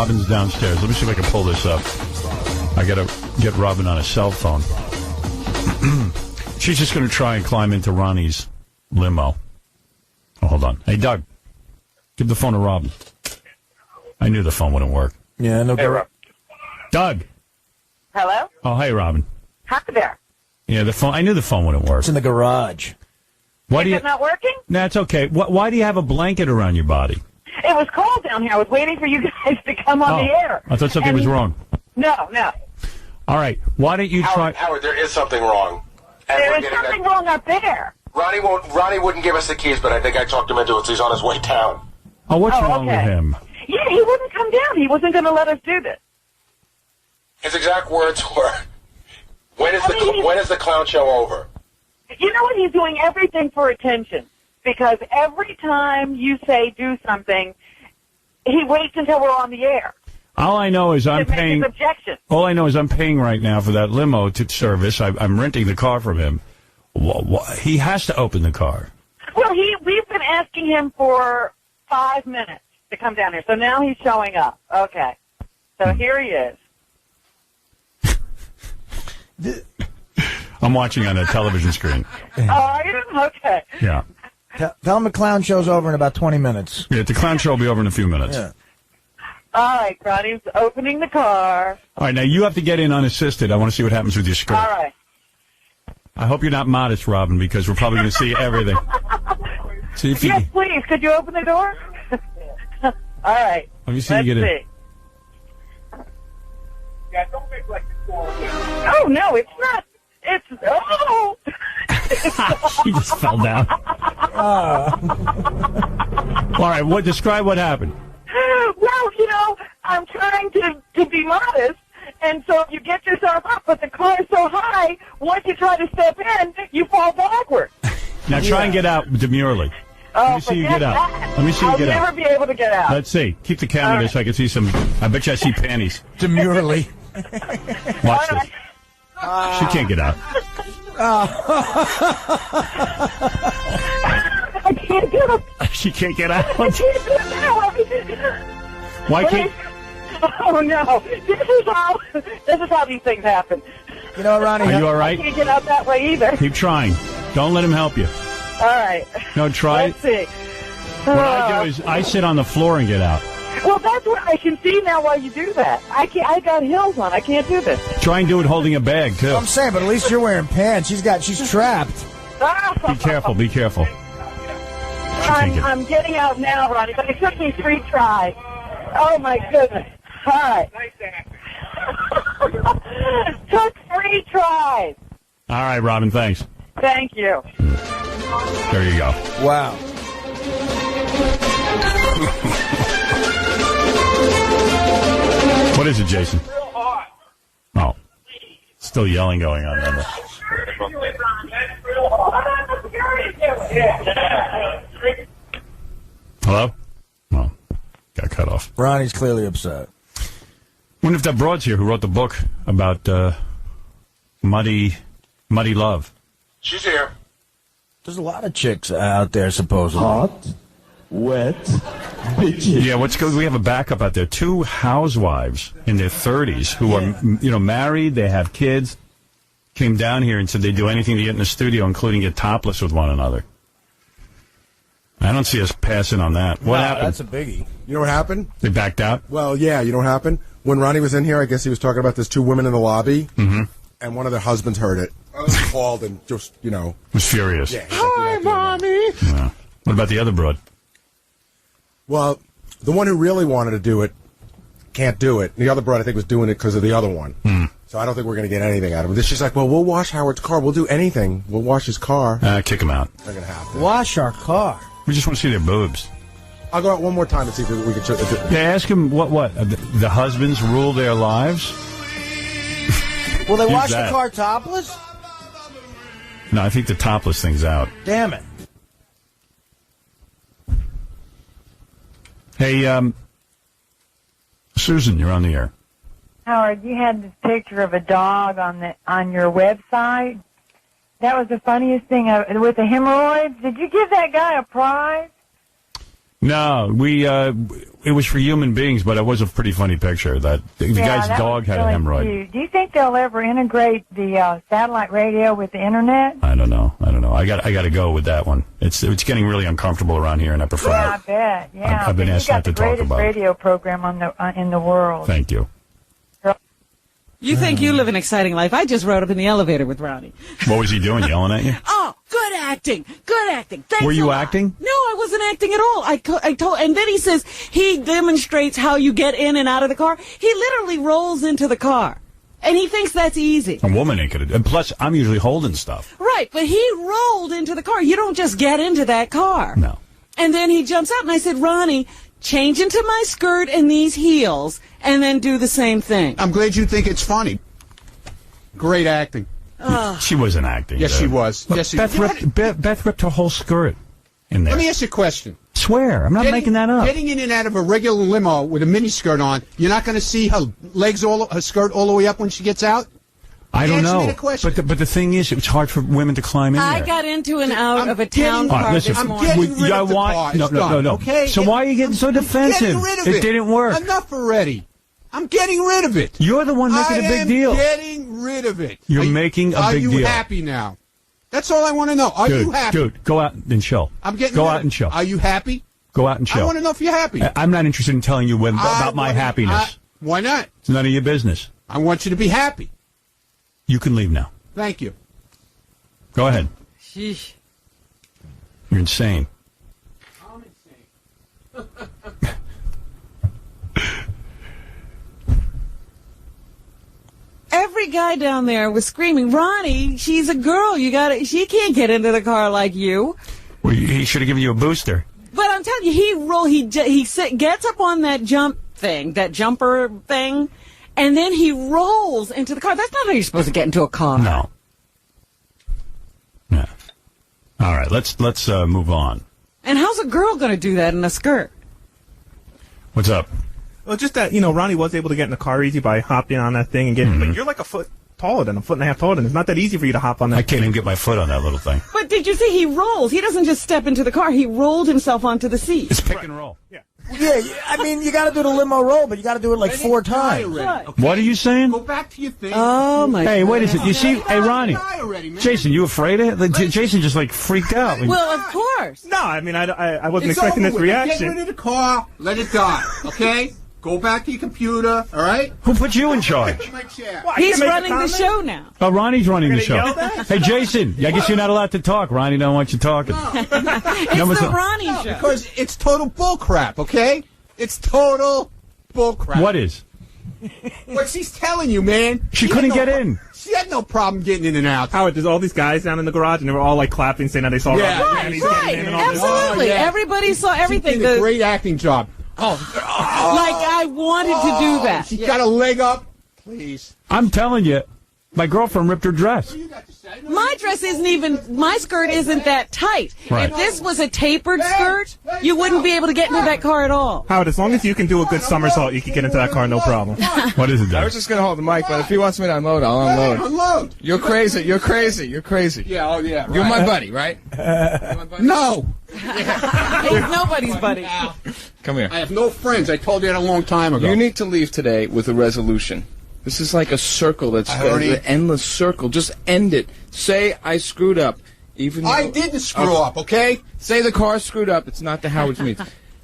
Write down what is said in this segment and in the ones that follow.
Robin's downstairs. Let me see if I can pull this up. I got to get Robin on a cell phone. She's just going to try and climb into Ronnie's limo. Oh, hold on. Hey, Doug, give the phone to Robin. I knew the phone wouldn't work. Yeah, no. Hey, Rob. Doug. Hello? Oh, hey, Robin. Hi there. Yeah, the phone. I knew the phone wouldn't work. It's in the garage. Is it not working? Nah, it's okay. Why do you have a blanket around your body? It was cold down here. I was waiting for you guys to come on the air. I thought something was wrong. No. All right. Why don't you try... Howard, there is something wrong. And there is something wrong up there. Ronnie wouldn't give us the keys, but I think I talked him into it, so he's on his way down. Oh, what's wrong with him? Yeah, he wouldn't come down. He wasn't going to let us do this. His exact words were, when is the clown show over? You know what? He's doing everything for attention. Because every time you say do something, he waits until we're on the air. All I know is I'm paying. All I know is I'm paying right now for that limo to service. I'm renting the car from him. He has to open the car. Well, we've been asking him for 5 minutes to come down here. So now he's showing up. Okay. So here he is. I'm watching on a television screen. Oh, are you? Okay. Yeah. Tell him the clown show's over in about 20 minutes. Yeah, the clown show will be over in a few minutes. Yeah. All right, Ronnie's opening the car. All right, now you have to get in unassisted. I want to see what happens with your skirt. All right. I hope you're not modest, Robin, because we're probably going to see everything. See if Yes, please. Could you open the door? All right. Let me see you get in. Yeah, don't make like this. Oh, no, it's not. It's, oh. She just fell down. All right, describe what happened. Well, I'm trying to be modest, and so you get yourself up, but the car is so high, once you try to step in, you fall backward. Now try and get out demurely. Let me see you get out. Let me see you get out. I'll never be able to get out. Let's see. Keep the camera there so I can see some. I bet you I see panties. Demurely. Watch this. She can't get out. I can't get up. She can't get out. I can't do it now. Why can't? Oh no! This is how these things happen. You know, Ronnie. Are you all right? I can't get out that way either. Keep trying. Don't let him help you. All right. No, try. Let's see. What I do is I sit on the floor and get out. Well, that's what I can see now while you do that. I got heels on. I can't do this. Try and do it holding a bag too. I'm saying, but at least you're wearing pants. She's trapped. Be careful. Be careful. I'm getting out now, Ronnie, but it took me 3 tries. Oh, my goodness. All right. Took 3 tries. All right, Robin, thanks. Thank you. There you go. Wow. What is it, Jason? Oh. Still yelling going on. Hello? Oh, got cut off. Ronnie's clearly upset. Wonder if that broad's here who wrote the book about muddy love. She's here. There's a lot of chicks out there, supposedly. Hot, wet, bitches. Yeah, what's good? We have a backup out there. 2 housewives in their 30s who are, married. They have kids. Came down here and said they'd do anything to get in the studio, including get topless with one another. I don't see us passing on that. What happened? That's a biggie. You know what happened? They backed out? Well, yeah, you know what happened? When Ronnie was in here, I guess he was talking about there's 2 women in the lobby, and one of their husbands heard it. Called and just, was furious. Yeah, Hi, Mommy. Yeah. What about the other broad? Well, the one who really wanted to do it can't do it. The other broad, I think, was doing it because of the other one. So I don't think we're going to get anything out of it. She's like, well, we'll wash Howard's car. We'll do anything. We'll wash his car. Kick him out. They're going to have to. Wash our car. We just want to see their boobs. I'll go out one more time and see if we can... Yeah, ask him what? The husbands rule their lives? Will they wash the car topless? No, I think the topless thing's out. Damn it. Hey, Susan, you're on the air. Howard, you had this picture of a dog on your website. That was the funniest thing with the hemorrhoids. Did you give that guy a prize? No, it was for human beings, but it was a pretty funny picture. That the guy's dog had a hemorrhoid. Cute. Do you think they'll ever integrate the satellite radio with the internet? I don't know. I got to go with that one. It's getting really uncomfortable around here, and I prefer. Yeah, I bet. Yeah, I've been asked not to talk about it. You got the greatest radio program in the world. Thank you. You think you live an exciting life. I just rode up in the elevator with Ronnie. What was he doing, yelling at you? Oh, good acting. Good acting. Thanks Were you acting? No, I wasn't acting at all. I told, and then he says he demonstrates how you get in and out of the car. He literally rolls into the car. And he thinks that's easy. A woman ain't gonna. And plus, I'm usually holding stuff. Right, but he rolled into the car. You don't just get into that car. No. And then he jumps out, and I said, Ronnie, change into my skirt and these heels, and then do the same thing. I'm glad you think it's funny. Great acting. She wasn't acting. Yes, she was. Look, Yes, she Beth ripped her whole skirt in there. Let me ask you a question. Swear, I'm not making that up. Getting in and out of a regular limo with a miniskirt on, you're not going to see her legs, her skirt all the way up when she gets out? I don't Answer me know. the question. But the thing is, it's hard for women to climb in there. I got into and out of a town car listen, this morning. I'm getting rid of the car. No. Okay? So why are you getting so defensive? I'm getting rid of it. It didn't work. Enough already. I'm getting rid of it. You're the one making a big deal. I'm getting rid of it. You're making a big deal. Are you happy now? That's all I want to know. Are you happy? Dude, go out and chill. Go out and chill. Are you happy? Go out and chill. I want to know if you're happy. I'm not interested in telling you about my happiness. Why not? It's none of your business. I want you to be happy. You can leave now. Thank you. Go ahead. Sheesh. You're insane. I'm insane. Every guy down there was screaming, Ronnie, she's a girl. She can't get into the car like you. Well, he should have given you a booster. But I'm telling you, he gets up on that jumper thing, and then he rolls into the car. That's not how you're supposed to get into a car. No. Yeah. All right, let's move on. And how's a girl going to do that in a skirt? What's up? Well, just that, Ronnie was able to get in the car easy by hopping on that thing and getting. But you're like a foot taller than a foot and a half taller than. It's not that easy for you to hop on that. I can't even get my foot on that little thing. But did you see he rolls? He doesn't just step into the car. He rolled himself onto the seat. It's pick and roll. Yeah. Yeah, I mean, you got to do the limo roll, but you got to do it like 4 times. Right. Okay? What are you saying? Go back to your thing. Oh, my Hey, God. wait a second. You see, hey, Ronnie. Already, Jason, you afraid of it? Jason just, freaked out. Well, of course. No, I mean, I wasn't It's expecting over this with. reaction. Get rid of the car. Let it die. Okay? Go back to your computer. All right? Who put you in charge? My chair. Well, I He's can't make a running the comment? show now. Oh, Ronnie's running the You're show. gonna yell at Hey, Jason, I guess you're not allowed to talk. Ronnie don't want you talking. It's the Ronnie show. Because it's total bullcrap, okay? It's total bullcrap. What is? What she's telling you, man. She had couldn't no get pro- in. She had no problem getting in and out. Howard, there's all these guys down in the garage, and they were all clapping, saying that they saw Yeah, Ronnie right, and he's Right, getting in and all this. absolutely. Oh, yeah. Everybody saw everything. She did a great acting job. Like I wanted to do that. She got a leg up. Please. I'm telling you, my girlfriend ripped her dress. You got to say. My dress isn't even, my skirt isn't that tight. Right. If this was a tapered skirt, you wouldn't be able to get into that car at all. Howard, as long as you can do a good somersault, you can get into that car, no problem. What is it, I Doug? was just going to hold the mic, but if he wants me to unload, I'll unload. Unload. You're crazy. You're crazy. You're crazy. Yeah, oh yeah. Right. You're my buddy, right? You're my buddy? No. He's nobody's buddy. Come here. I have no friends. I told you that a long time ago. You need to leave today with a resolution. This is like a circle that's an endless circle. Just end it. Say I screwed up. Even I though- didn't screw up, okay? Say the car screwed up. It's not the Howard Smith.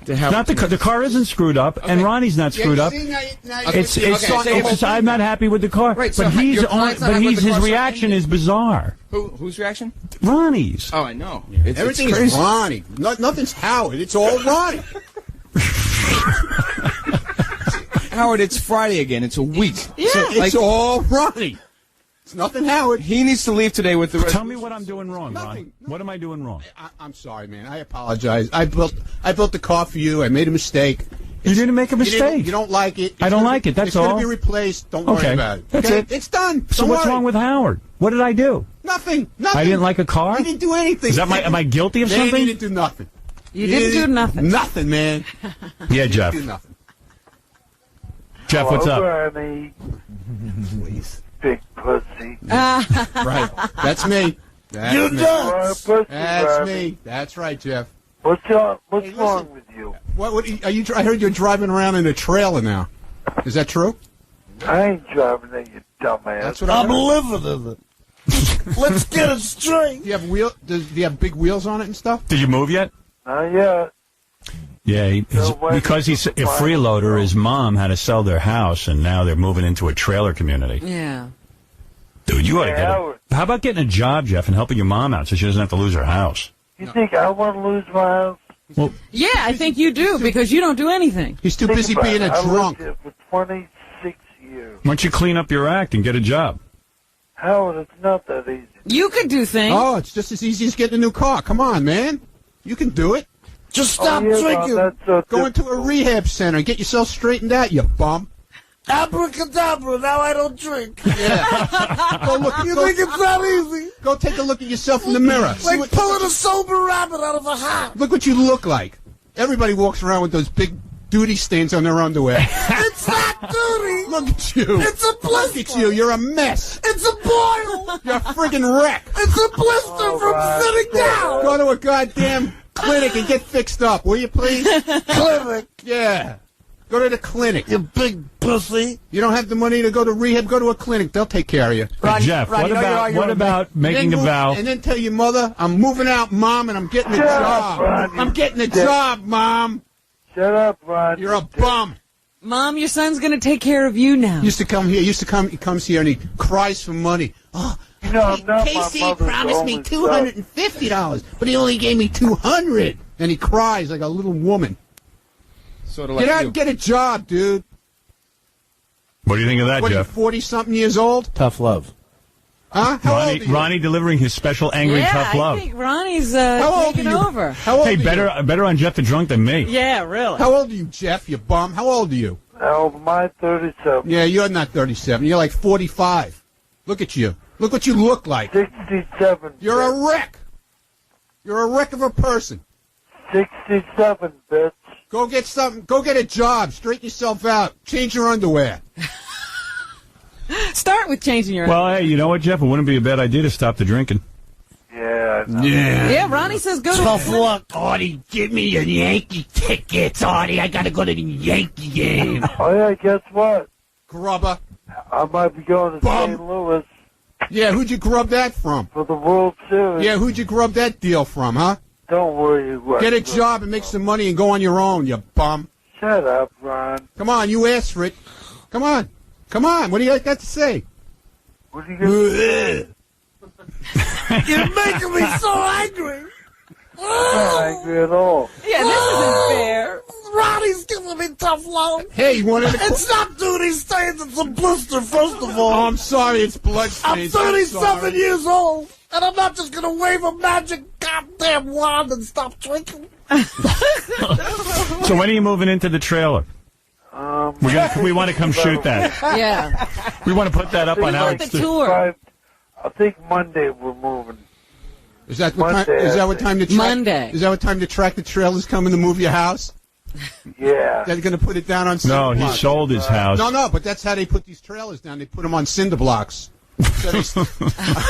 Not the car isn't screwed up, and Ronnie's not screwed up. It's I'm not happy with the car, Right, so but he's your client's not happy with the his car, so reaction is bizarre. Whose reaction? Ronnie's. Oh, I know. Everything it's is crazy. Ronnie. Nothing's Howard. It's all Ronnie. Howard, it's Friday again. It's a week. Yeah. So, It's all Ronnie. It's nothing Howard. he needs to leave today with the Tell me what I'm doing wrong, Ron. Nothing. What am I doing wrong? I'm sorry, man. I apologize. I built the car for you. I made a mistake. You didn't make a mistake. You don't like it. I don't like it. That's it's all. It's going to be replaced. Don't worry Okay. about it. That's Okay? it. It's done. So Don't what's worry. wrong with Howard? What did I do? Nothing. I didn't like a car? You didn't do anything. Is that am I guilty of Man, something? You didn't do nothing. You didn't do nothing. Nothing, man. Yeah, Jeff. You did nothing. Jeff, what's up? Ronnie. Please. Big pussy. Right. That's me. That's You me. don't. Pussy, That's Ronnie. me. That's right, Jeff. What's wrong with you? What are you? I heard you're driving around in a trailer now. Is that true? I ain't driving it, you dumbass. That's what I'm living in it. Let's get it straight. Do you have do you have big wheels on it and stuff? Did you move yet? Not yet. Yeah, because he's a freeloader, his mom had to sell their house, and now they're moving into a trailer community. Yeah. Dude, you ought to get it. How about getting a job, Jeff, and helping your mom out so she doesn't have to lose her house? You think I want to lose my house? Well, yeah, I think you do, because you don't do anything. He's too busy being a drunk. I lived here for 26 years. Why don't you clean up your act and get a job? Howard, it's not that easy. You could do things. Oh, it's just as easy as getting a new car. Come on, man. You can do it. Just stop drinking. Go into a rehab center and get yourself straightened out, you bum. Abracadabra, now I don't drink. Yeah. Go look. You think it's that easy? Go take a look at yourself in the mirror. Like pulling a sober rabbit out of a hat. Look what you look like. Everybody walks around with those big duty stains on their underwear. It's not duty. Look at you. It's a blister. Look at you. You're a mess. It's a boil. You're a friggin' wreck. It's a blister from sitting down. Go to a goddamn clinic and get fixed up, will you please? Clinic. Yeah. Go to the clinic. You big pussy. You don't have the money to go to rehab, go to a clinic. They'll take care of you. Hey, Jeff, what about making a vow? And then tell your mother, I'm moving out, Mom, and I'm getting a job. Ronnie. I'm getting a job, Mom. Shut up, Ron. You're a bum. Mom, your son's going to take care of you now. He comes here and he cries for money. Oh, you know, I'm not Casey my mother's promised me only $250, but he only gave me $200. And he cries like a little woman. Sort of Get like out you. and get a job, dude. What do you think of that, What are you, Jeff? 40-something years old? Tough love. Huh? How old are you? Ronnie delivering his special angry tough love. I think Ronnie's How old taking are you? over. How old Hey, are you? better on Jeff the drunk than me. Yeah, really. How old are you, Jeff, you bum? How old are you? How am I? 37. Yeah, you're not 37. You're like 45. Look at you. Look what you look like. 67. You're a wreck. You're a wreck of a person. 67, bitch. Go get something. Go get a job. Straighten yourself out. Change your underwear. Start with changing your... Well, hey, you know what, Jeff? It wouldn't be a bad idea to stop the drinking. Yeah. I know. Yeah, Ronnie says go to... Tough luck. Artie, give me your Yankee tickets, Artie. I gotta go to the Yankee game. Oh, yeah, guess what? Grubber. I might be going to Bum. St. Louis Yeah, who'd you grub that from? for the World Series. Yeah, who'd you grub that deal from, huh? Don't worry. What Get a job and make some money and go on your own, you bum. Shut up, Ron. Come on, you asked for it. Come on. Come on. What do you got to say? What are you going to You're making me so angry. I'm not angry at all. Yeah, this isn't fair. Ronnie's giving me tough love. Hey, you wanted to... It's not duty stains, it's a blister, first of Oh, all. I'm sorry, it's blood I'm stains. 37 sorry. years old, and I'm not just going to wave a magic goddamn wand and stop drinking. So when are you moving into the trailer? We want to come shoot that. Yeah. We want to put that up on We our... want the tour. I think Monday we're moving. Is that what time? Monday, Is that what time the Monday. Is that what time the tractor trailers coming to move your house? Yeah. They're going to put it down on cinder No, he blocks. sold his house. No, but that's how they put these trailers down. They put them on cinder blocks. So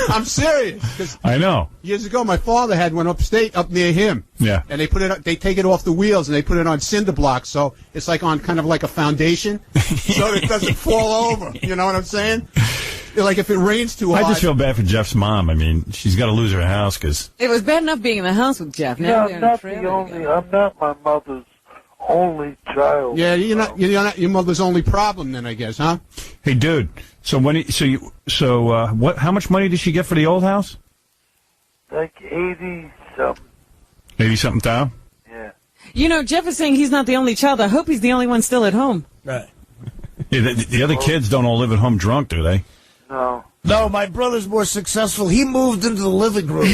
I'm serious. 'Cause I know. years ago, my father had one upstate, up near him. Yeah. And they put it. They take it off the wheels and they put it on cinder blocks, so it's like on kind of like a foundation, so it doesn't fall over. You know what I'm saying? Like if it rains too hard. I just feel bad for Jeff's mom. I mean, she's got to lose her house because... It was bad enough being in the house with Jeff. No, Now they're I'm in a not trailer the only. together. I'm not my mother's only child. Yeah, you're not your mother's only problem then, I guess, huh? Hey, dude. So what? How much money did she get for the old house? Like 80 something. 80-something thousand. Yeah. You know, Jeff is saying he's not the only child. I hope he's the only one still at home. Right. Yeah, the other kids don't all live at home drunk, do they? No. No, my brother's more successful. He moved into the living room.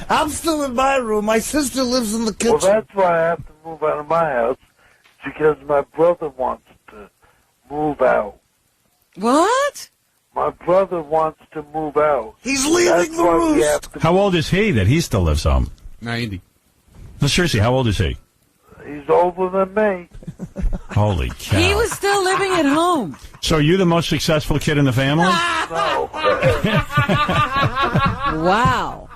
I'm still in my room. My sister lives in the kitchen. Well, that's why I have to move out of my house, because my brother wants to move out. What? My brother wants to move out. He's leaving That's the why we roost. have to. How old is he that he still lives home? 90. No, seriously, how old is he? He's older than me. Holy cow. He was still living at home. So are you the most successful kid in the family? No. Wow.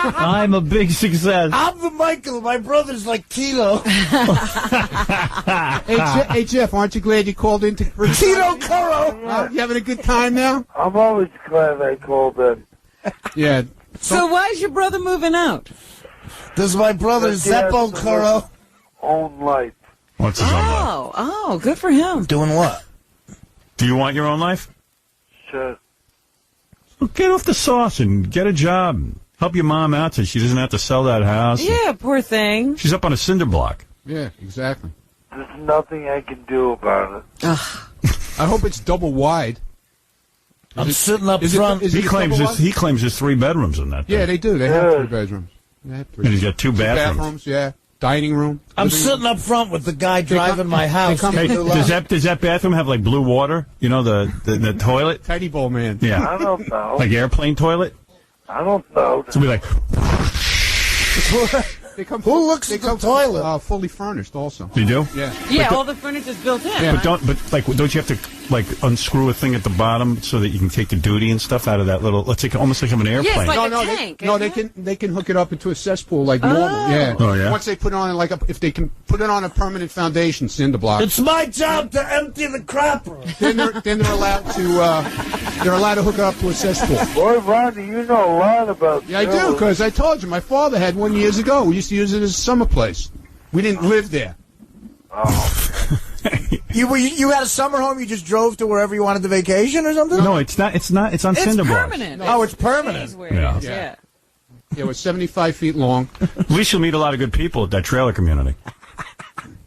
I'm a big success. I'm the Michael. My brother's like Tito. Hey, Jeff, aren't you glad you called in? Tito Curro. You having a good time now? I'm always glad I called in. Yeah. So why is your brother moving out? This is my brother, Zeppo Curro. Own life. What's his own life? Oh, good for him. Doing what? Do you want your own life? Sure. Well, get off the sauce and get a job. Help your mom out so she doesn't have to sell that house. Yeah, poor thing. She's up on a cinder block. Yeah, exactly. There's nothing I can do about it. I hope it's double wide. I'm sitting up front. He claims there's 3 bedrooms in that thing. Yeah, they do. They have 3 bedrooms. They have 3. And he's got 2 bathrooms. Yeah. Dining room. I'm sitting up front with the guy driving my house. Hey, does that bathroom have like blue water? You know, the toilet? Tiny bowl man. Yeah. I don't know. Like airplane toilet? I don't know. So be like... Who looks at the toilet? Fully furnished also. You do? Yeah. Yeah, all the furniture's built in. Yeah, but don't you have to like unscrew a thing at the bottom so that you can take the duty and stuff out of that little? Let's say almost like an airplane. Yeah, it's like No, a tank. they can hook it up into a cesspool like normal. Yeah. Oh, yeah? Once they put it on if they can put it on a permanent foundation cinder block. It's my job to empty the crap room. Then they're allowed to hook it up to a cesspool. Boy, Ronnie, you know a lot about Yeah, I do, because I told you my father had one years ago. We used to use it as a summer place. We didn't live there. Oh. You had a summer home. You just drove to wherever you wanted to vacation or something. No, it's not. It's on cinder blocks. Permanent. Oh, it's permanent. Yeah. Yeah. Yeah, it was 75 feet long. At least you'll meet a lot of good people at that trailer community.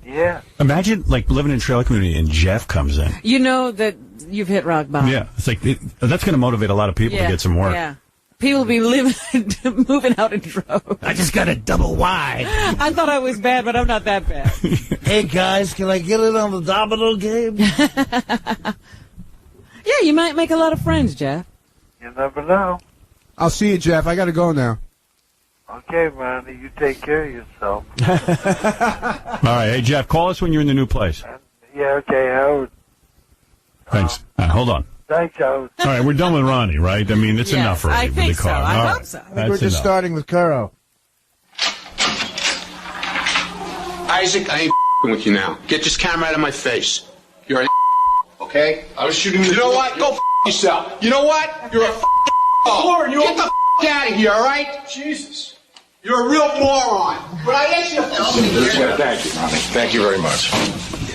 Yeah. Imagine like living in a trailer community and Jeff comes in. You know that you've hit rock bottom. Yeah, it's like that's going to motivate a lot of people to get some work. Yeah. People be moving out in droves. I just got a double wide. I thought I was bad, but I'm not that bad. Hey guys, can I get in on the domino game? Yeah, you might make a lot of friends, Jeff. You never know. I'll see you, Jeff. I got to go now. Okay, Ronnie, you take care of yourself. All right, hey Jeff, call us when you're in the new place. Yeah, okay, Howard. Thanks. Hold on. Thanks, Howard. All right, we're done with Ronnie, right? I mean, it's enough for I think the so. car. I All hope right. so. I think we're just starting with Curro. Isaac, I ain't with you now. Get this camera out of my face. You're an okay? I was shooting. You know what? Go yourself. You know what? You're a moron. Get the out of here, all right? Jesus. You're a real moron. But I asked you to... Thank you, Ronnie. Thank you very much.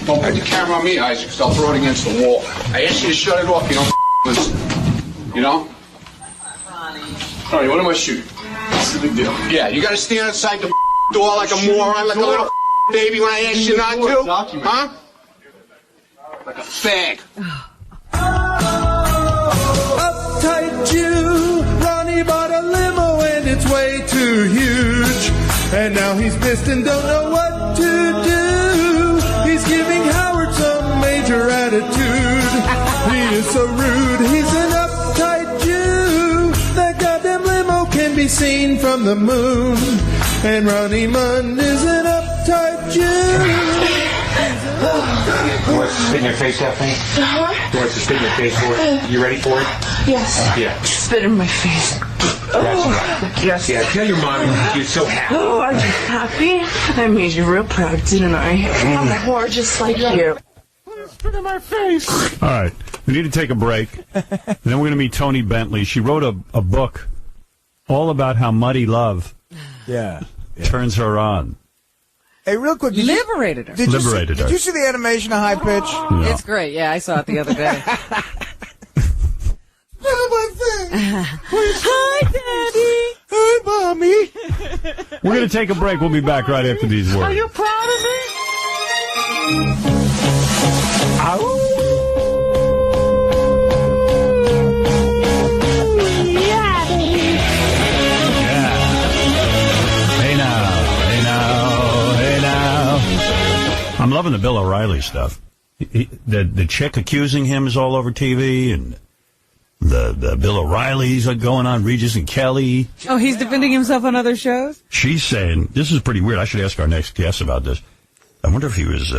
Don't put the camera on me, Isaac, because I'll throw it against the wall. I asked you to shut it off. You don't listen. You know? Ronnie, what am I shooting? What's the big deal? Yeah, you got to stand outside the door like a moron, like a little baby when I asked you not to? Huh? Like a fag. Uptight Jew, Ronnie bought a limo and it's way too huge. And now he's pissed and don't know what to do. He's giving Howard some major attitude. He is so rude, he's an uptight Jew. That goddamn limo can be seen from the moon. And Ronnie Munn is an uptight Jew. You want us to spit in your face, Stephanie? You want us to spit in your face for it? You ready for it? Yes. Yeah. Spit in my face. Yes. Yeah, tell your mom you're so happy. Oh, are you happy? I made you real proud, didn't I? I'm a whore just like you. Spit in my face. All right, we need to take a break. And then we're going to meet Tony Bentley. She wrote a book all about how muddy love turns her on. Hey, real quick. Liberated her. Did you see the animation of High Pitch? No. It's great. Yeah, I saw it the other day. Hi, Daddy. Hi, Mommy. We're going to take a break. We'll be back right after these words. Are you proud of me? I'm loving the Bill O'Reilly stuff. The chick accusing him is all over TV, and the Bill O'Reillys are going on, Regis and Kelly. Oh, he's defending himself on other shows? She's saying, this is pretty weird. I should ask our next guest about this. I wonder if he was,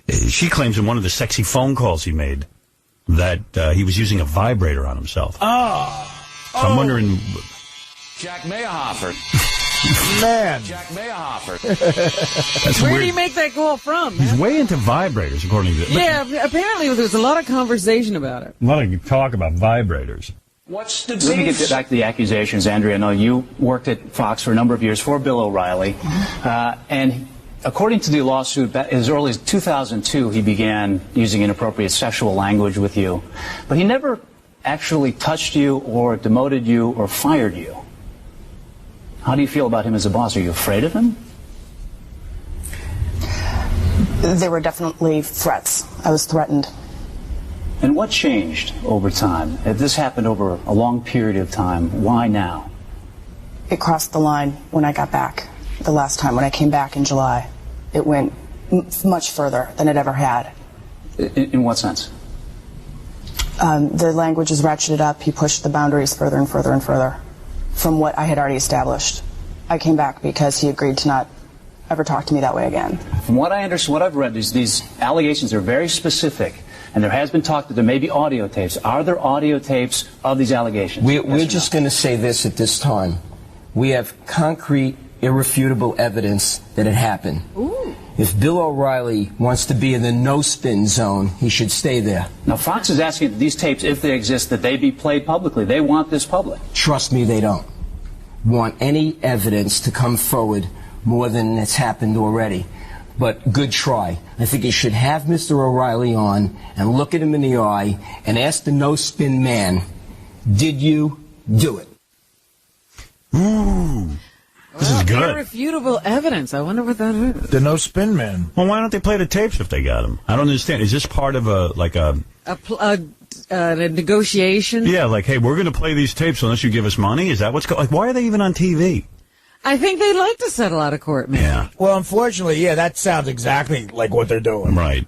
she claims in one of the sexy phone calls he made that he was using a vibrator on himself. Oh. So I'm wondering, Jack Mayhofer. Man. Jack Mayhofer. That's Where weird. do you make that call from? He's way into vibrators, according to... Yeah, apparently there was a lot of conversation about it. A lot of talk about vibrators. What's the Let me get back to the accusations, Andrea. I know you worked at Fox for a number of years for Bill O'Reilly. And according to the lawsuit, as early as 2002, he began using inappropriate sexual language with you. But he never actually touched you or demoted you or fired you. How do you feel about him as a boss? Are you afraid of him? There were definitely threats. I was threatened. And what changed over time? If this happened over a long period of time, why now? It crossed the line when I got back. The last time, when I came back in July. It went much further than it ever had. In what sense? The language is ratcheted up. He pushed the boundaries further and further and further from what I had already established. I came back because he agreed to not ever talk to me that way again. From what I understand, what I've read, these allegations are very specific, and there has been talk that there may be audio tapes. Are there audio tapes of these allegations? We're just going to say this at this time. We have concrete, irrefutable evidence that it happened. Ooh. If Bill O'Reilly wants to be in the no-spin zone, he should stay there. Now, Fox is asking that these tapes, if they exist, that they be played publicly. They want this public. Trust me, they don't want any evidence to come forward more than it's happened already. But good try. I think you should have Mr. O'Reilly on and look at him in the eye and ask the no-spin man, did you do it? Ooh. This is good. Irrefutable evidence. I wonder what that is. The no spin man. Well, why don't they play the tapes if they got them? I don't understand. Is this part of a negotiation? Yeah, like, hey, we're going to play these tapes unless you give us money? Is that what's going on? Like, why are they even on TV? I think they'd like to settle out of court, man. Yeah. Well, unfortunately, yeah, that sounds exactly like what they're doing. Right.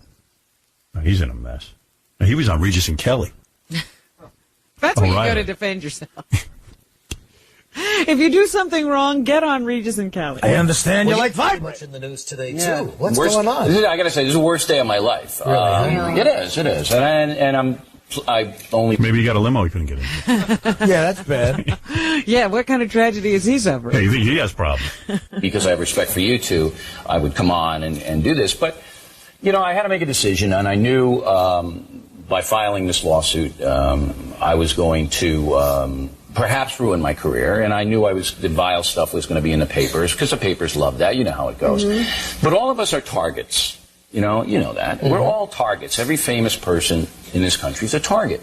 He's in a mess. He was on Regis and Kelly. That's where you go O'Reilly. to defend yourself. If you do something wrong, get on Regis and Kelly. I understand you like vibrate. Much in the news today Yeah. too. What's Worst- going on? I gotta say, this is the worst day of my life. Really? It is. And I only... Maybe you got a limo he couldn't get in. Yeah, that's bad. Yeah, what kind of tragedy is he suffering? Hey, you think he has problems? Because I have respect for you two, I would come on and do this. But, you know, I had to make a decision, and I knew by filing this lawsuit, I was going to perhaps ruin my career, and I knew the vile stuff was going to be in the papers, because the papers love that. You know how it goes. Mm-hmm. But all of us are targets. You know that. We're all targets. Every famous person in this country is a target.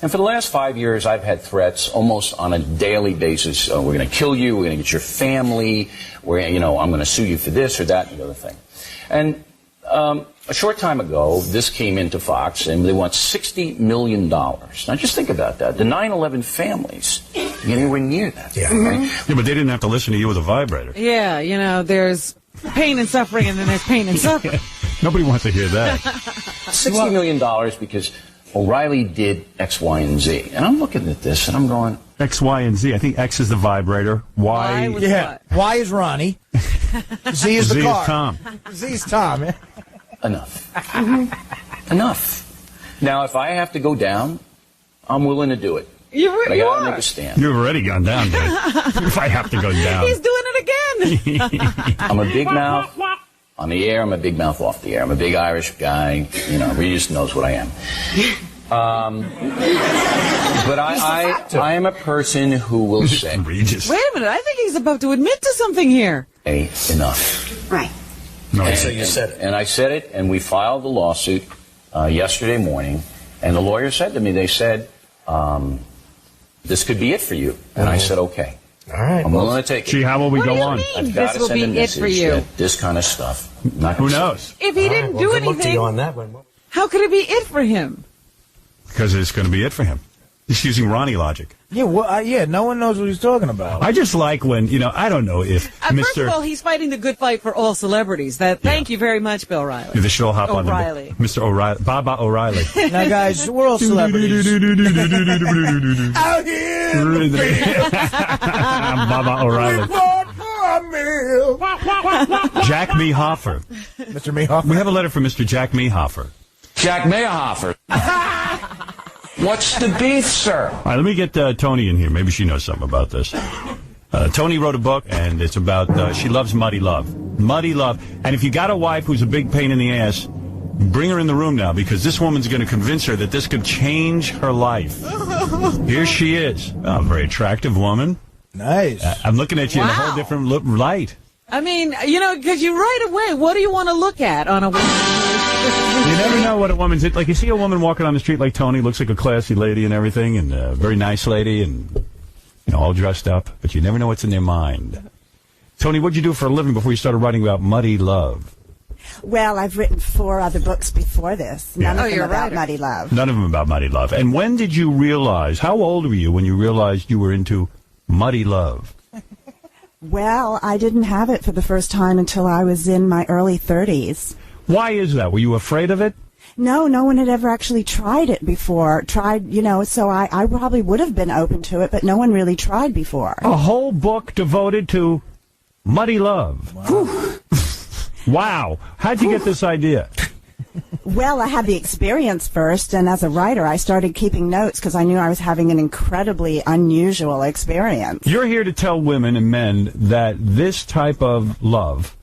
And for the last 5 years, I've had threats almost on a daily basis. We're going to kill you. We're going to get your family. I'm going to sue you for this or that and the other thing. And a short time ago, this came into Fox, and they want $60 million. Now, just think about that. The 9/11 families get anywhere near that. Yeah. Mm-hmm. Yeah, but they didn't have to listen to you with a vibrator. Yeah, there's pain and suffering, and then there's pain and suffering. Nobody wants to hear that. $60 million because O'Reilly did X, Y, and Z. And I'm looking at this, and I'm going... X, Y, and Z. I think X is the vibrator. Y was Yeah. Y is Ronnie. Z is the Z car. is Tom. Z is Tom, yeah. Enough. Enough. Now, if I have to go down, I'm willing to do it. But I got to make a stand. You've already gone down, dude. If I have to go down. He's doing it again. I'm a big mouth. On the air, I'm a big mouth. Off the air, I'm a big Irish guy. Regis knows what I am. But I am a person who will say... Regis. Wait a minute. I think he's about to admit to something here. Hey, enough. Right. No, So you said it. And I said it, and we filed the lawsuit yesterday morning. And the lawyer said to me, they said, this could be it for you. And I said, okay. All right. I'm willing to take it. Gee, how will we go on? I've got This to will send a be it for message you. that this kind of stuff. Who knows? If he didn't do Good luck to anything, you on that one. how could it be it for him? Because it's going to be it for him. He's using Ronnie logic. Yeah, well, no one knows what he's talking about. I just like when, I don't know if First of all, he's fighting the good fight for all celebrities. Thank you very much, Bill Riley. They should all hop O'Reilly. on Mr. O'Reilly. Baba O'Reilly. Now, guys, we're all celebrities. Out here in the field. Baba O'Reilly. Jack Mayhofer. Mr. Mayhofer. We have a letter from Mr. Jack Mayhofer. Jack Mayhofer. What's the beef, sir? All right, let me get Tony in here. Maybe she knows something about this. Tony wrote a book, and it's about she loves muddy love. Muddy love. And if you got a wife who's a big pain in the ass, bring her in the room now, because this woman's going to convince her that this could change her life. Here she is. A very attractive woman. Nice. I'm looking at you in a whole different light. I mean, because you right away, what do you want to look at on a woman? You never know what a woman's... Like, you see a woman walking on the street like Tony, looks like a classy lady and everything, and a very nice lady, and all dressed up, but you never know what's in their mind. Tony, what'd you do for a living before you started writing about muddy love? Well, I've written 4 other books before this. None of them about muddy love. None of them about muddy love. And when did you realize, how old were you when you realized you were into muddy love? Well, I didn't have it for the first time until I was in my early 30s. Why is that? Were you afraid of it? No, no one had ever actually tried it before. So I probably would have been open to it, but no one really tried before. A whole book devoted to muddy love. Wow. Wow. How'd you get this idea? Well, I had the experience first, and as a writer, I started keeping notes because I knew I was having an incredibly unusual experience. You're here to tell women and men that this type of love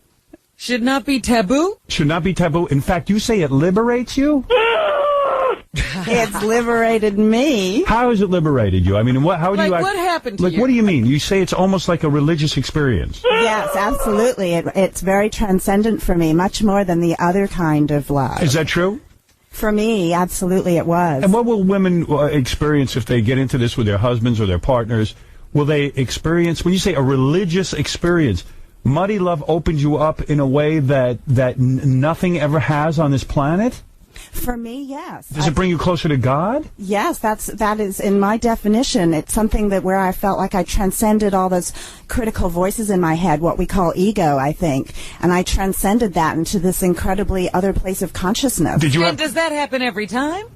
should not be taboo? Should not be taboo. In fact, you say it liberates you? It's liberated me. How has it liberated you? I mean, what happened to you? What do you mean? You say it's almost like a religious experience. Yes, absolutely. It's very transcendent for me, much more than the other kind of love. Is that true? For me, absolutely it was. And what will women experience if they get into this with their husbands or their partners? Will they experience, when you say a religious experience, muddy love opens you up in a way that nothing ever has on this planet? For me, yes. Does it bring you closer to God? Yes, that is in my definition. It's something where I felt like I transcended all those critical voices in my head, what we call ego, I think, and I transcended that into this incredibly other place of consciousness. Does that happen every time?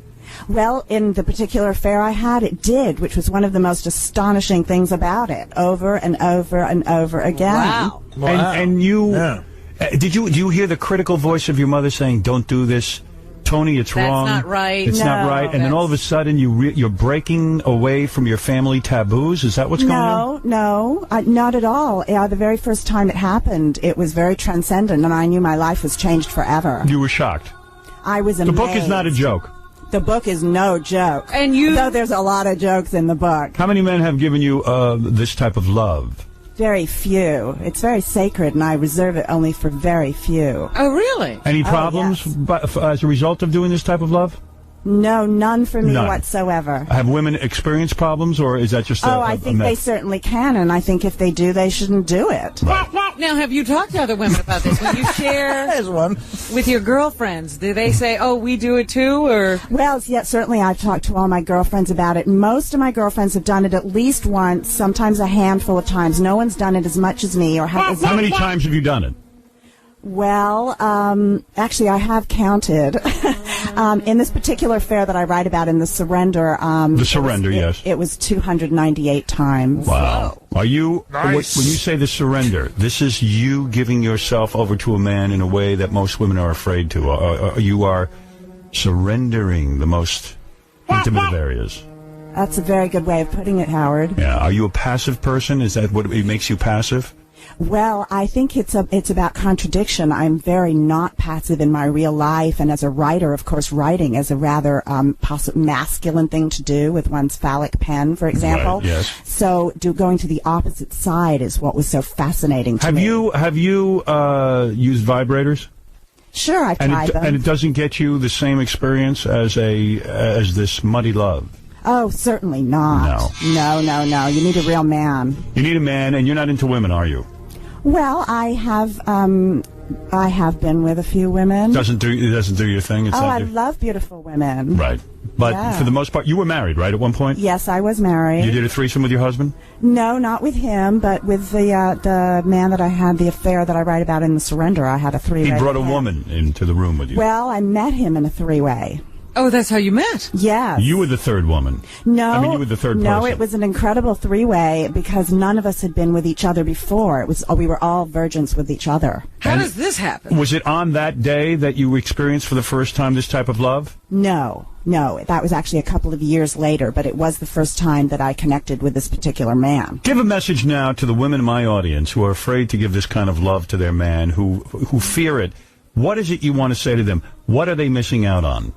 Well, in the particular affair I had, it did, which was one of the most astonishing things about it, over and over and over again. Wow. And you, do you hear the critical voice of your mother saying, "Don't do this, Tony, it's wrong. That's not right. It's not right." And then all of a sudden you're breaking away from your family taboos? Is that what's going on? No, not at all. The very first time it happened, it was very transcendent, and I knew my life was changed forever. You were shocked? I was amazed. The book is not a joke. The book is no joke. And though there's a lot of jokes in the book. How many men have given you this type of love? Very few. It's very sacred, and I reserve it only for very few. Oh, really? Any problems as a result of doing this type of love? No, none for me whatsoever. Have women experienced problems, or is that just I think they certainly can, and I think if they do, they shouldn't do it. Right. Now, have you talked to other women about this? When you share with your girlfriends, do they say, "Oh, we do it too," or? Well, yes, certainly I've talked to all my girlfriends about it. Most of my girlfriends have done it at least once, sometimes a handful of times. No one's done it as much as me. How many times have you done it? Well, actually, I have counted. In this particular affair that I write about in The Surrender... yes. It was 298 times. Wow. Are you... When you say The Surrender, this is you giving yourself over to a man in a way that most women are afraid to. You are surrendering the most intimate of areas. That's a very good way of putting it, Howard. Yeah. Are you a passive person? Is that what makes you passive? Well, I think it's about contradiction. I'm very not passive in my real life, and as a writer, of course, writing is a rather masculine thing to do with one's phallic pen, for example. Right, yes. So going to the opposite side is what was so fascinating to me. Have you used vibrators? Sure, I've tried them. And it doesn't get you the same experience as this muddy love? Oh, certainly not. No. You need a real man. You need a man, and you're not into women, are you? Well, I have been with a few women. It doesn't do your thing? I love beautiful women. Right. But for the most part, you were married, right, at one point? Yes, I was married. You did a threesome with your husband? No, not with him, but with the man that I had, the affair that I write about in The Surrender. I had a three-way. He brought a woman into the room with you. Well, I met him in a three-way. Oh, that's how you met? Yes. You were the third woman. No. I mean, you were the third No, person. it was an incredible three-way because none of us had been with each other before. We were all virgins with each other. How does this happen? Was it on that day that you experienced for the first time this type of love? No. That was actually a couple of years later, but it was the first time that I connected with this particular man. Give a message now to the women in my audience who are afraid to give this kind of love to their man, who fear it. What is it you want to say to them? What are they missing out on?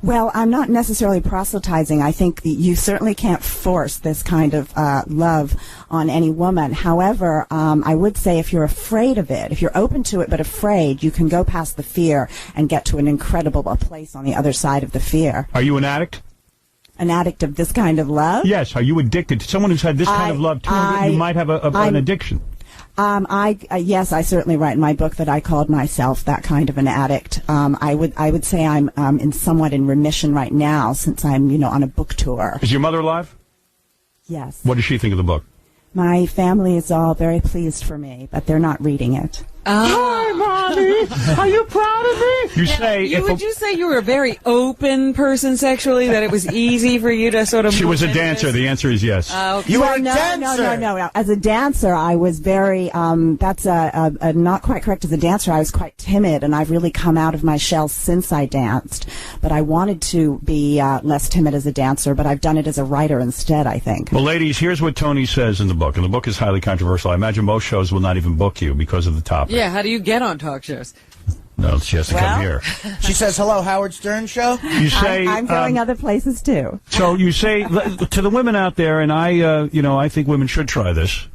Well, I'm not necessarily proselytizing. I think that you certainly can't force this kind of love on any woman. However, I would say if you're afraid of it, if you're open to it but afraid, you can go past the fear and get to an incredible place on the other side of the fear. Are you an addict? An addict of this kind of love? Yes. Are you addicted to someone who's had this kind of love too? You might have an addiction. Yes, I certainly write in my book that I called myself that kind of an addict. I would say I'm somewhat in remission right now since I'm on a book tour. Is your mother alive? Yes. What does she think of the book? My family is all very pleased for me, but they're not reading it. Hi, Mommy. Are you proud of me? Would you say you were a very open person sexually, that it was easy for you to sort of... She was a dancer. The answer is yes. Okay. You were a dancer. No. As a dancer, I was very, that's not quite correct. As a dancer, I was quite timid, and I've really come out of my shell since I danced. But I wanted to be less timid as a dancer, but I've done it as a writer instead, I think. Well, ladies, here's what Tony says in the book, and the book is highly controversial. I imagine most shows will not even book you because of the topic. Yeah, how do you get on talk shows? No, she has to come here. She says, hello, Howard Stern show? You say... I'm going other places, too. So you say, to the women out there, and I think women should try this.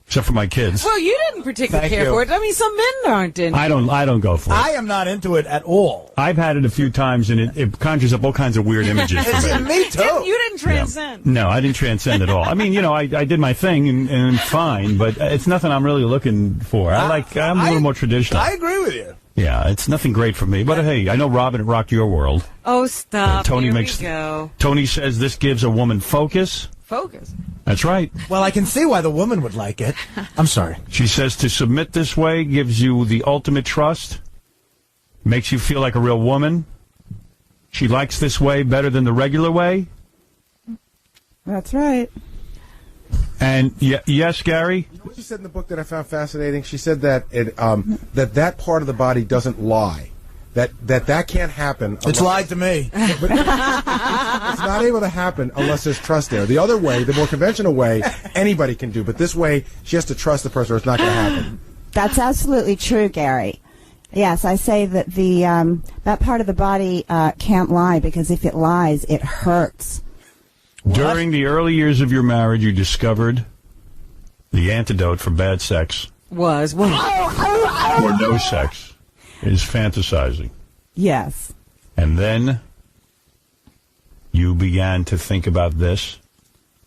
Except for my kids. Well, you didn't particularly care for it. I mean, some men aren't into it. I don't go for it. I am not into it at all. I've had it a few times, and it conjures up all kinds of weird images for me. Me too. You didn't transcend. No, I didn't transcend at all. I mean, I did my thing, and fine, but it's nothing I'm really looking for. I'm a little more traditional. I agree with you. Yeah, it's nothing great for me. But hey, I know Robin rocked your world. Oh, stop. Tony Here makes. we go. Tony says this gives a woman focus. Focus. That's right. Well, I can see why the woman would like it. I'm sorry. She says to submit this way gives you the ultimate trust, makes you feel like a real woman. She likes this way better than the regular way. That's right. And yes, Gary? You know what she said in the book that I found fascinating? She said that that part of the body doesn't lie. That can't happen. It's lied to me. It's not able to happen unless there's trust there. The other way, the more conventional way, anybody can do. But this way, she has to trust the person or it's not going to happen. That's absolutely true, Gary. Yes, I say that that part of the body can't lie because if it lies, it hurts. What? During the early years of your marriage, you discovered the antidote for bad sex. Was what? Or no sex. Is fantasizing. Yes. And then you began to think about this,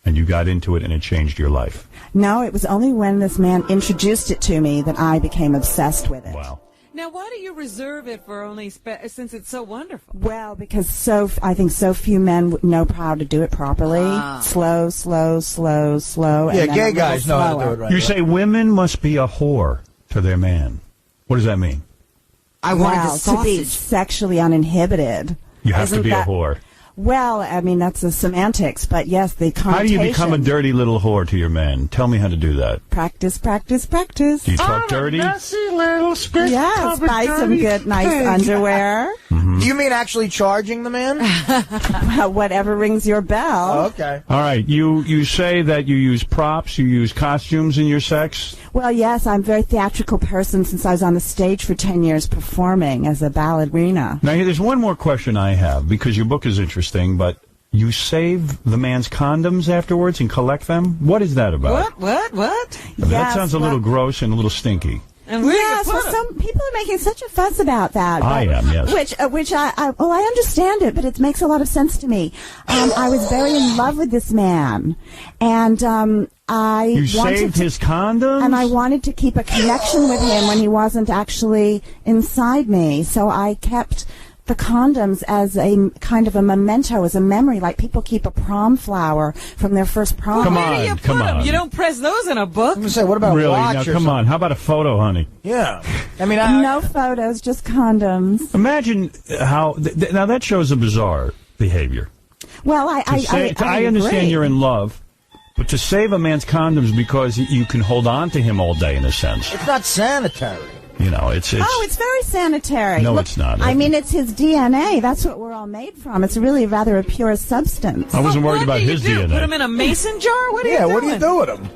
and you got into it, and it changed your life. No, it was only when this man introduced it to me that I became obsessed with it. Wow. Now, why do you reserve it for only since it's so wonderful? Well, because I think so few men know how to do it properly. Slow. Yeah, gay guys know how to do it right. You say women must be a whore to their man. What does that mean? I wanted to be sexually uninhibited. You have to be a whore. Well, I mean, that's the semantics, but yes, the connotation. How do you become a dirty little whore to your man? Tell me how to do that. Practice. Do you talk dirty? Messy little spit. Yes, buy some good, nice underwear. Mm-hmm. Do you mean actually charging the man? Well, whatever rings your bell. Oh, okay. All right. You say that you use props, you use costumes in your sex? Well, yes, I'm a very theatrical person since I was on the stage for 10 years performing as a ballerina. Now, there's one more question I have, because your book is interesting, but you save the man's condoms afterwards and collect them? What is that about? What? That sounds a little gross and a little stinky. And yes, well, some people are making such a fuss about that. I am, yes. Which I understand it, but it makes a lot of sense to me. I was very in love with this man, and You saved his condoms? And I wanted to keep a connection with him when he wasn't actually inside me, so I kept the condoms as a kind of a memento, as a memory, like people keep a prom flower from their first prom. Come Where do on, you come put 'em? on. You don't press those in a book. I'm gonna say, what about Really? watch Now, or come something? on. How about a photo, honey? Yeah. I mean, No photos, just condoms. Imagine how... now, that shows a bizarre behavior. Well, I understand agree. you're in love, but to save a man's condoms because you can hold on to him all day, in a sense. It's not sanitary. You know, it's it's very sanitary. No, Look, it's not. I mean, it's his DNA. That's what we're all made from. It's really rather a pure substance. I wasn't worried about his DNA. Put them in a mason jar? What are you doing? What do you do with them?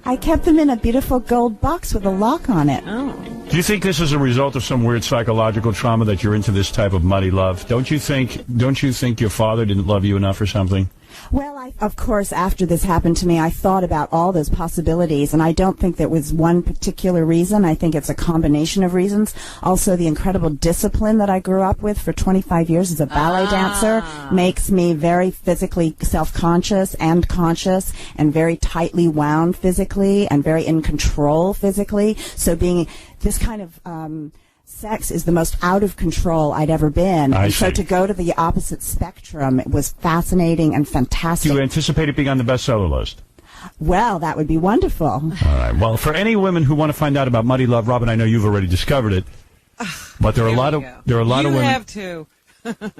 I kept them in a beautiful gold box with a lock on it. Oh. Do you think this is a result of some weird psychological trauma that you're into this type of muddy love? Don't you think your father didn't love you enough or something? Well, of course, after this happened to me, I thought about all those possibilities, and I don't think there was one particular reason. I think it's a combination of reasons. Also, the incredible discipline that I grew up with for 25 years as a ballet dancer makes me very physically self-conscious and conscious and very tightly wound physically and very in control physically. So being this kind of... sex is the most out of control I'd ever been. I And so see. to go to the opposite spectrum, it was fascinating and fantastic. Do you anticipate it being on the bestseller list? Well, that would be wonderful. All right. Well, for any women who want to find out about muddy love, Robin, I know you've already discovered it, but there are a lot of women. You have to.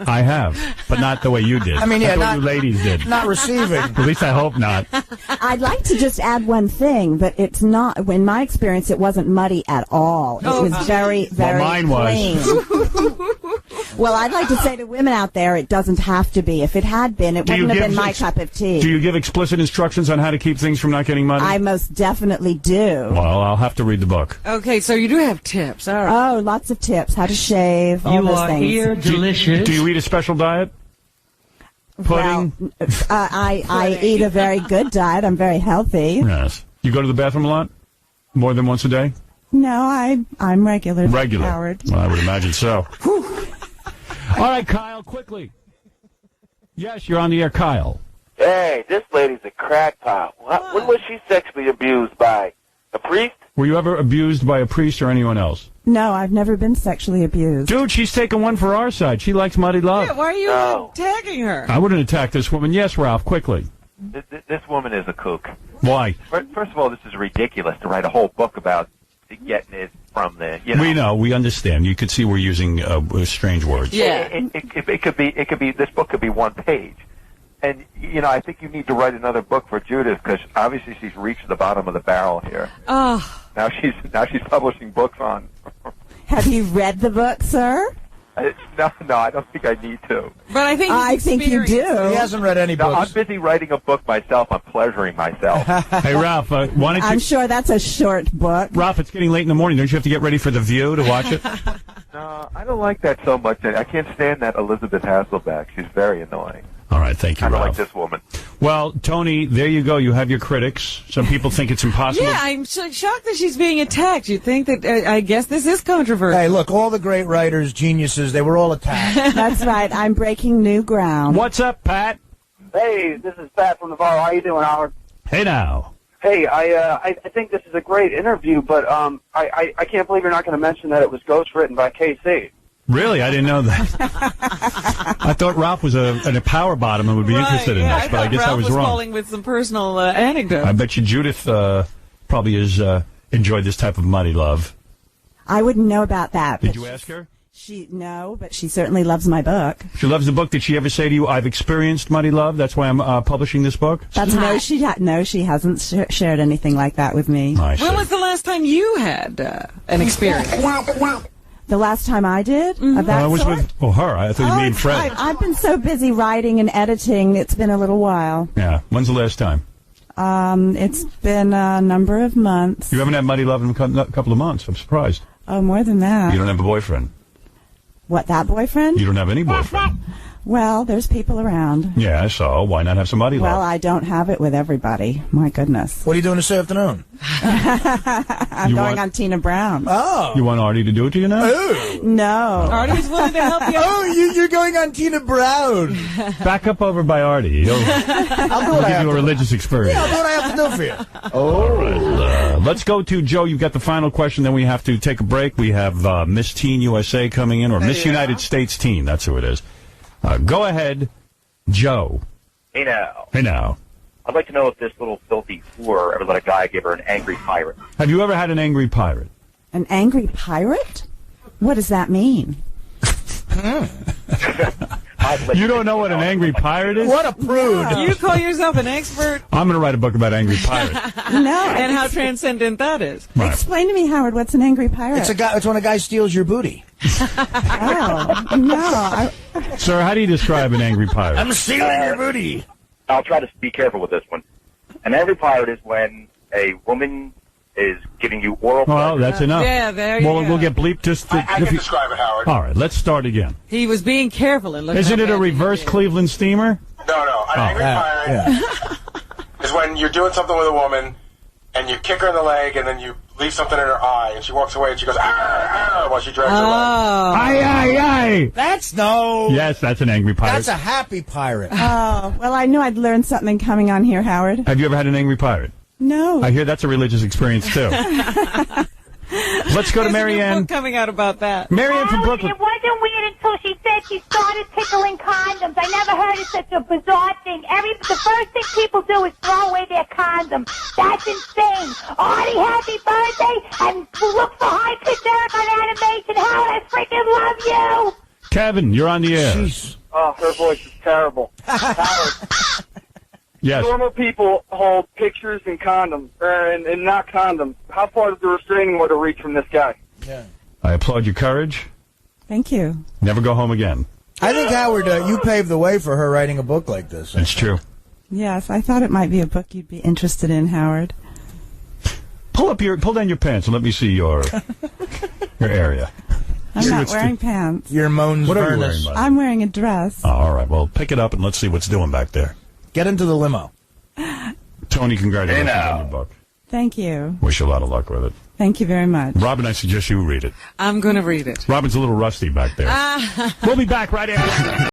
I have, but not the way you did. I mean, Not the way not you ladies did. Not receiving. At least I hope not. I'd like to just add one thing, but it's not, in my experience, it wasn't muddy at all. It was very, very mine clean. was. Well, I'd like to say to women out there, it doesn't have to be. If it had been, it wouldn't have been my cup of tea. Do you give explicit instructions on how to keep things from not getting muddy? I most definitely do. Well, I'll have to read the book. Okay, so you do have tips. All right. Oh, lots of tips. How to shave, all those things. Do you eat a special diet? Pudding? Well, I eat a very good diet. I'm very healthy. Yes. You go to the bathroom a lot? More than once a day? No, I'm regular. Regular. Howard. Well, I would imagine so. All right, Kyle, quickly. Yes, you're on the air, Kyle. Hey, this lady's a crackpot. When was she sexually abused by a priest? Were you ever abused by a priest or anyone else? No, I've never been sexually abused. Dude, she's taking one for our side. She likes muddy love. Yeah, why are you attacking her? I wouldn't attack this woman. Yes, Ralph, quickly. This woman is a kook. Why? First of all, this is ridiculous to write a whole book about getting it from the. We know, we understand. You could see we're using strange words. Yeah, it could be. This book could be one page, and I think you need to write another book for Judith because obviously she's reached the bottom of the barrel here. Oh. Now she's publishing books on. Have you read the book, sir? No, I don't think I need to. But I think you do. He hasn't read any books. I'm busy writing a book myself. I'm pleasuring myself. Hey, Ralph, why don't you... I'm sure that's a short book. Ralph, it's getting late in the morning. Don't you have to get ready for The View to watch it? No, I don't like that so much. I can't stand that Elizabeth Hasselbeck. She's very annoying. All right, thank you, I don't Ralph. like this woman. Well, Tony, there you go. You have your critics. Some people think it's impossible. Yeah, I'm shocked that she's being attacked. You think that, I guess this is controversial. Hey, look, all the great writers, geniuses, they were all attacked. That's right. I'm breaking new ground. What's up, Pat? Hey, this is Pat from Navarro. How you doing, Howard? Hey, now. Hey, I think this is a great interview, but I can't believe you're not going to mention that it was ghostwritten by KC. Really? I didn't know that. I thought Ralph was a power bottom and would be interested in this, but I guess Ralph I was wrong. calling with some personal anecdotes. I bet you Judith probably has enjoyed this type of muddy love. I wouldn't know about that. Did you ask her? No, but she certainly loves my book. She loves the book. Did she ever say to you, I've experienced muddy love, that's why I'm publishing this book? No, she hasn't shared anything like that with me. I see. When was the last time you had an experience? The last time I did? Of that I was sort? with her. I thought you mean Fred. I've been so busy writing and editing, it's been a little while. Yeah. When's the last time? It's been a number of months. You haven't had muddy love in a couple of months. I'm surprised. Oh, more than that. You don't have a boyfriend. What, that boyfriend? You don't have any boyfriend. Well, there's people around. Yeah, so why not have some muddy love? Well, I don't have it with everybody. My goodness. What are you doing this afternoon? I'm going on Tina Brown. Oh. You want Artie to do it to you now? Oh. No. Artie's willing to help you. Oh, you're going on Tina Brown. Back up over by Artie. I'll do what He'll I give have you a to religious experience. Yeah, I'll do what I have to do for you. All right. Let's go to Joe. You've got the final question, then we have to take a break. We have Miss Teen USA coming in, or Miss United States Teen. That's who it is. Go ahead, Joe. Hey now. Hey now. I'd like to know if this little filthy whore ever let a guy give her an angry pirate. Have you ever had an angry pirate? An angry pirate? What does that mean? You don't know what an angry pirate is? What a prude. No. You call yourself an expert? I'm going to write a book about angry pirates. No. And how transcendent that is. Right. Explain to me, Howard, what's an angry pirate? It's when a guy steals your booty. Oh, no. Sir, how do you describe an angry pirate? I'm stealing your booty. I'll try to be careful with this one. An angry pirate is when a woman is giving you oral Well, that's enough. Yeah, there you go. We'll get bleeped just I can describe it, Howard. All right, let's start again. He was being careful and look. Isn't it a reverse Cleveland steamer? No. An angry pirate is when you're doing something with a woman and you kick her in the leg and then you leave something in her eye and she walks away and she goes, ah, while she drags her leg. Aye. That's no. Yes, that's an angry pirate. That's a happy pirate. Oh, well, I knew I'd learn something coming on here, Howard. Have you ever had an angry pirate? No. I hear that's a religious experience, too. Let's go to Marianne. Coming out about that. Marianne from Brooklyn. It wasn't weird until she said she started tickling condoms. I never heard of such a bizarre thing. The first thing people do is throw away their condom. That's insane. Artie, happy birthday, and look for high-pitched Eric on animation. Howard, I freaking love you. Kevin, you're on the air. Jeez. Oh, her voice is terrible. Howard. Yes. Normal people hold pictures and condoms, and not condoms. How far does the restraining order reach from this guy? Yeah. I applaud your courage. Thank you. Never go home again. I think, Howard, you paved the way for her writing a book like this. It's true. Yes, I thought it might be a book you'd be interested in, Howard. Pull down your pants and let me see your area. I'm not wearing pants. Your Moans What are you Furnace. wearing, buddy? I'm wearing a dress. Oh, all right. Well, pick it up and let's see what's doing back there. Get into the limo. Tony, congratulations on your book. Thank you. Wish you a lot of luck with it. Thank you very much. Robin, I suggest you read it. I'm going to read it. Robin's a little rusty back there. We'll be back right after.